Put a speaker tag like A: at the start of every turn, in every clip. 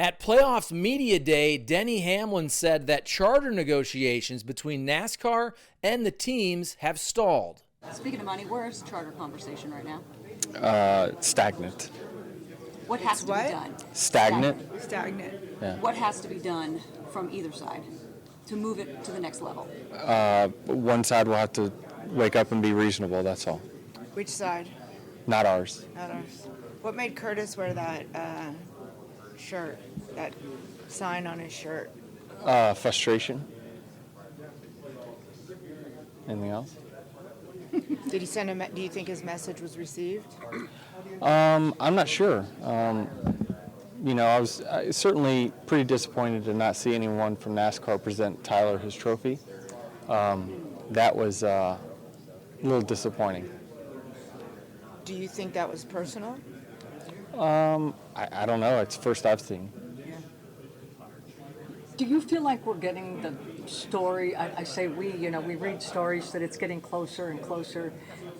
A: At Playoffs Media Day, Denny Hamlin said that charter negotiations between NASCAR and the teams have stalled.
B: Speaking of money, where's charter conversation right now?
C: Stagnant.
B: What has to be done?
C: Stagnant.
D: Stagnant.
C: Yeah.
B: What has to be done from either side to move it to the next level?
C: One side will have to wake up and be reasonable, that's all.
D: Which side?
C: Not ours.
D: Not ours. What made Curtis wear that shirt, that sign on his shirt?
C: Frustration. Anything else?
D: Did he send a? Do you think his message was received?
C: I'm not sure. I was certainly pretty disappointed to not see anyone from NASCAR present Tyler his trophy. That was a little disappointing.
D: Do you think that was personal?
C: I don't know. It's the first I've seen.
E: Do you feel like we're getting the story? I say we read stories that it's getting closer and closer.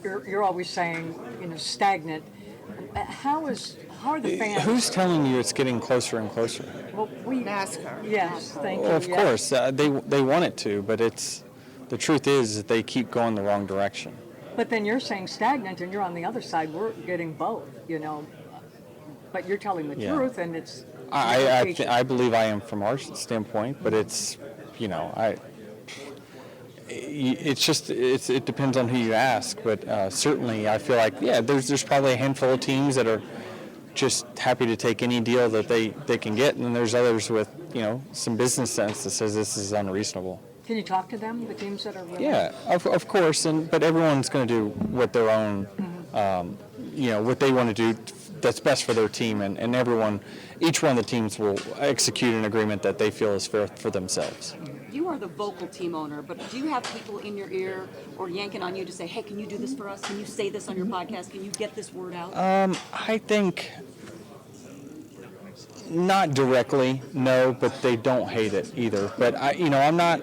E: You're always saying, stagnant. How are the fans?
C: Who's telling you it's getting closer and closer?
E: Well,
D: NASCAR.
E: Yes, thank you.
C: Well, of
E: yes.
C: course, they want it to, but the truth is that they keep going the wrong direction.
E: But then you're saying stagnant, and you're on the other side. We're getting both, But you're telling the truth, and it's.
C: I believe I am from our standpoint, but it's, it depends on who you ask. But certainly, I feel like there's probably a handful of teams that are just happy to take any deal that they can get, and then there's others with some business sense that says this is unreasonable.
E: Can you talk to them, the teams that are really?
C: Yeah, of course, but everyone's going to do what their own, what they want to do that's best for their team, and each one of the teams will execute an agreement that they feel is fair for themselves.
B: You are the vocal team owner, but do you have people in your ear or yanking on you to say, hey, can you do this for us? Can you say this on your podcast? Can you get this word out?
C: I think not directly, no, but they don't hate it either. But I'm not.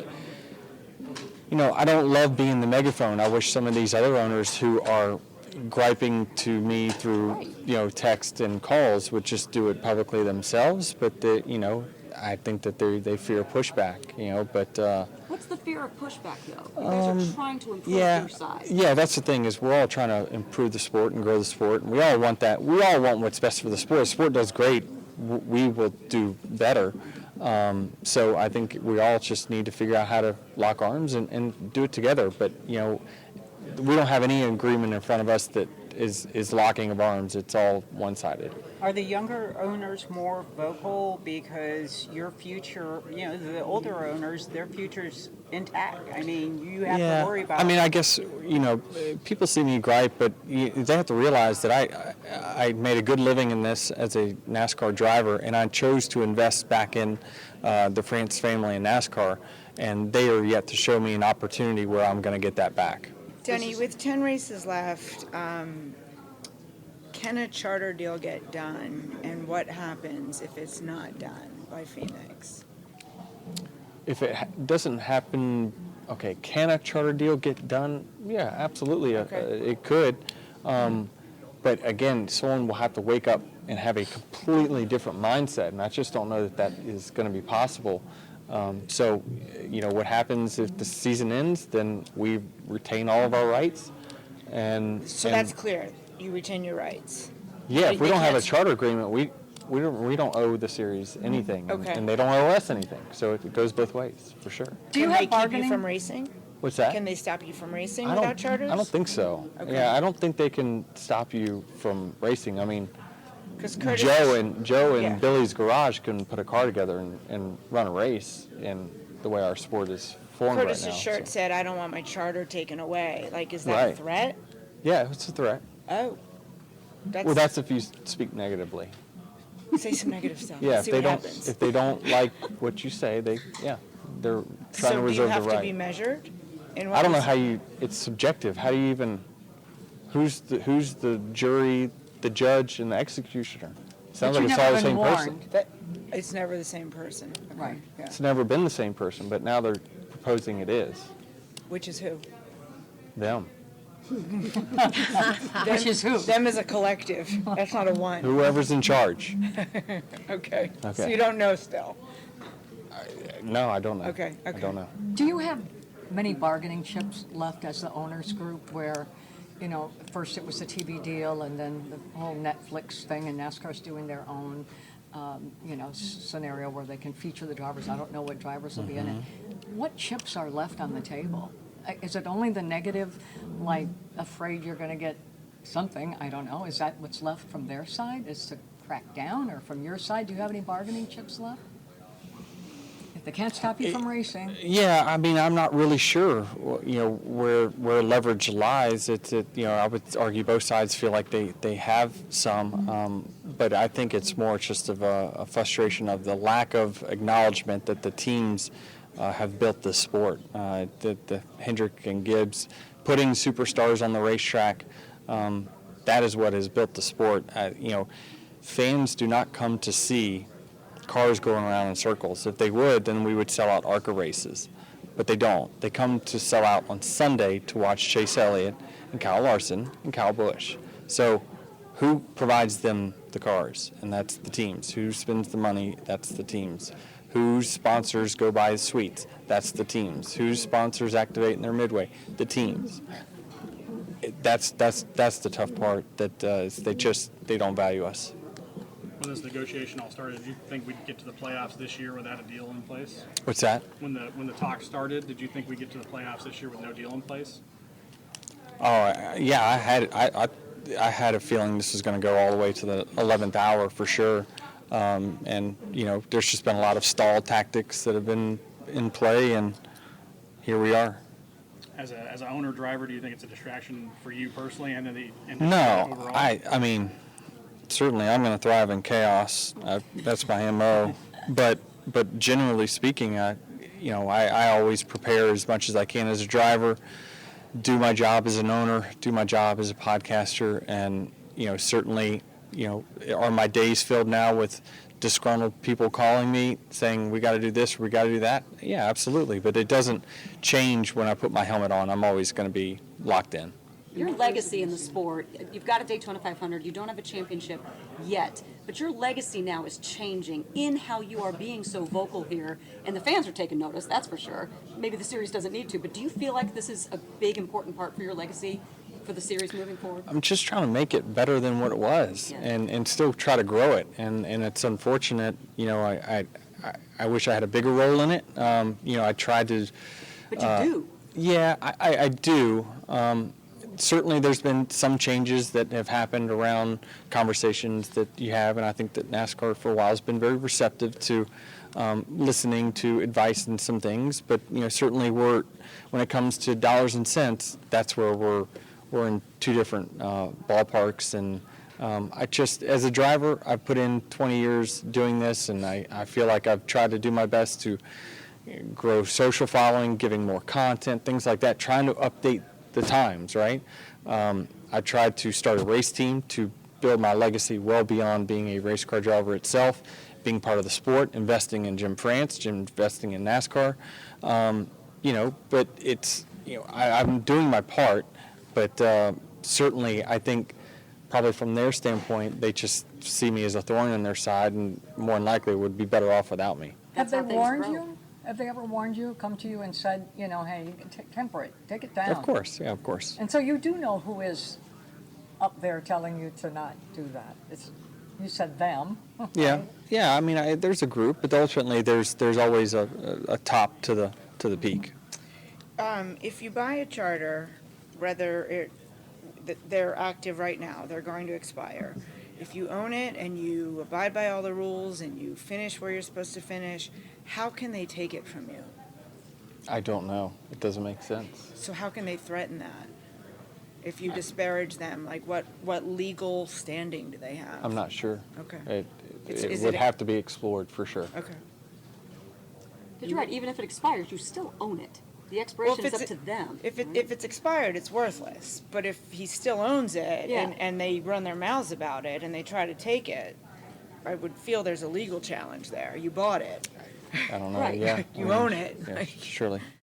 C: I don't love being the megaphone. I wish some of these other owners who are griping to me through, text and calls would just do it publicly themselves. But I think that they fear pushback. But
B: what's the fear of pushback, though? You guys are trying to improve your side.
C: Yeah, that's the thing is we're all trying to improve the sport and grow the sport, and we all want that. We all want what's best for the sport. The sport does great. We will do better. So I think we all just need to figure out how to lock arms and do it together. But, we don't have any agreement in front of us that is locking of arms. It's all one-sided.
F: Are the younger owners more vocal because your future, the older owners, their future's intact? I mean, you have to worry about.
C: I mean, I guess, people see me gripe, but they have to realize that I made a good living in this as a NASCAR driver, and I chose to invest back in the France family in NASCAR, and they are yet to show me an opportunity where I'm going to get that back.
D: Denny, with 10 races left, can a charter deal get done, and what happens if it's not done by Phoenix?
C: If it doesn't happen, okay, can a charter deal get done? Yeah, absolutely, it could. But again, someone will have to wake up and have a completely different mindset, and I just don't know that is going to be possible. So, what happens if the season ends? Then we retain all of our rights,
D: So that's clear. You retain your rights.
C: Yeah, if we don't have a charter agreement, we don't owe the series anything, and they don't owe us anything. So it goes both ways for sure.
D: Can they keep you from racing?
C: What's that?
D: Can they stop you from racing without charters?
C: I don't think so.
D: Okay.
C: Yeah, I don't think they can stop you from racing. I mean,
D: Curtis,
C: Joe and Billy's Garage can put a car together and run a race in the way our sport is formed
D: Curtis's
C: right now.
D: shirt said, "I don't want my charter taken away." Like, is that a threat?
C: Yeah, it's a threat.
D: Oh.
C: That's if you speak negatively.
D: Say some negative stuff.
C: Yeah,
D: See what happens.
C: if they don't like what you say, they're trying to reserve the right.
D: So do you have to be measured?
C: I don't know how it's subjective. How do you even, who's the jury, the judge, and the executioner? Sounds like it's all the same person.
D: It's never the same person. Okay.
E: Right. Yeah.
C: It's never been the same person, but now they're proposing it is.
D: Which is who?
C: Them.
E: Which is who?
D: Them as a collective. That's not a one.
C: Whoever's in charge.
D: Okay. So
C: Okay.
D: you don't know still.
C: No, I don't know.
D: Okay,
C: I
D: okay.
C: don't know.
E: Do you have many bargaining chips left as the owners group where, first it was the TV deal and then the whole Netflix thing and NASCAR's doing their own, scenario where they can feature the drivers. I don't know what drivers will be in it. What chips are left on the table? Is it only the negative, like afraid you're going to get something? I don't know. Is that what's left from their side? Is to crack down, or from your side, do you have any bargaining chips left? If they can't stop you from racing.
C: Yeah, I mean, I'm not really sure, where leverage lies. I would argue both sides feel like they have some, but I think it's more just of a frustration of the lack of acknowledgement that the teams have built the sport. The Hendrick and Gibbs putting superstars on the racetrack, that is what has built the sport. Fans do not come to see cars going around in circles. If they would, then we would sell out ARCA races. But they don't. They come to sell out on Sunday to watch Chase Elliott and Kyle Larson and Kyle Busch. So who provides them the cars? And that's the teams. Who spends the money? That's the teams. Whose sponsors go buy the suites? That's the teams. Whose sponsors activate in their midway? The teams. That's the tough part, that they don't value us.
G: When this negotiation all started, did you think we'd get to the playoffs this year without a deal in place?
C: What's that?
G: When the talks started, did you think we'd get to the playoffs this year with no deal in place?
C: Oh, yeah, I had a feeling this was going to go all the way to the 11th hour for sure. And there's just been a lot of stall tactics that have been in play, and here we are.
G: As an owner driver, do you think it's a distraction for you personally and the industry
C: No,
G: overall?
C: I mean, certainly I'm going to thrive in chaos. That's my MO. But generally speaking, I always prepare as much as I can as a driver, do my job as an owner, do my job as a podcaster, and certainly, are my days filled now with disgruntled people calling me saying we got to do this, we got to do that? Yeah, absolutely. But it doesn't change when I put my helmet on. I'm always going to be locked in.
B: Your legacy in the sport, you've got a Daytona 500, you don't have a championship yet, but your legacy now is changing in how you are being so vocal here, and the fans are taking notice, that's for sure. Maybe the series doesn't need to, but do you feel like this is a big, important part for your legacy for the series moving forward?
C: I'm just trying to make it better than what it was,
B: Yeah.
C: and still try to grow it. And it's unfortunate, I wish I had a bigger role in it. I tried to.
B: But you do.
C: Yeah, I do. Certainly there's been some changes that have happened around conversations that you have, and I think that NASCAR for a while has been very receptive to listening to advice and some things. But certainly when it comes to dollars and cents, that's where we're in two different ballparks. And I just, as a driver, I've put in 20 years doing this, and I feel like I've tried to do my best to grow social following, giving more content, things like that, trying to update the times, right? I tried to start a race team to build my legacy well beyond being a race car driver itself, being part of the sport, investing in Jim France, investing in NASCAR. But it's, I'm doing my part, but certainly I think probably from their standpoint, they just see me as a thorn in their side, and more than likely would be better off without me.
E: Have
B: That's
E: they
B: how things
E: warned
B: grow.
E: you? Have they ever warned you, come to you and said, hey, temper it, take it down?
C: Of course, yeah, of course.
E: And so you do know who is up there telling you to not do that. You said them.
C: Yeah, yeah. I mean, there's a group, but ultimately there's always a top to the peak.
D: If you buy a charter, whether they're active right now, they're going to expire. If you own it and you abide by all the rules and you finish where you're supposed to finish, how can they take it from you?
C: I don't know. It doesn't make sense.
D: So how can they threaten that? If you disparage them, like what legal standing do they have?
C: I'm not sure.
D: Okay.
C: It
D: Is
C: would
D: it-
C: have to be explored for sure.
D: Okay.
B: But you're right, even if it expires, you still own it. The expiration is up to them.
D: If it's expired, it's worthless. But if he still owns it
B: Yeah.
D: and they run their mouths about it and they try to take it, I would feel there's a legal challenge there. You bought it.
C: I don't know.
B: Right.
C: Yeah.
D: You own it.
C: Yeah, surely.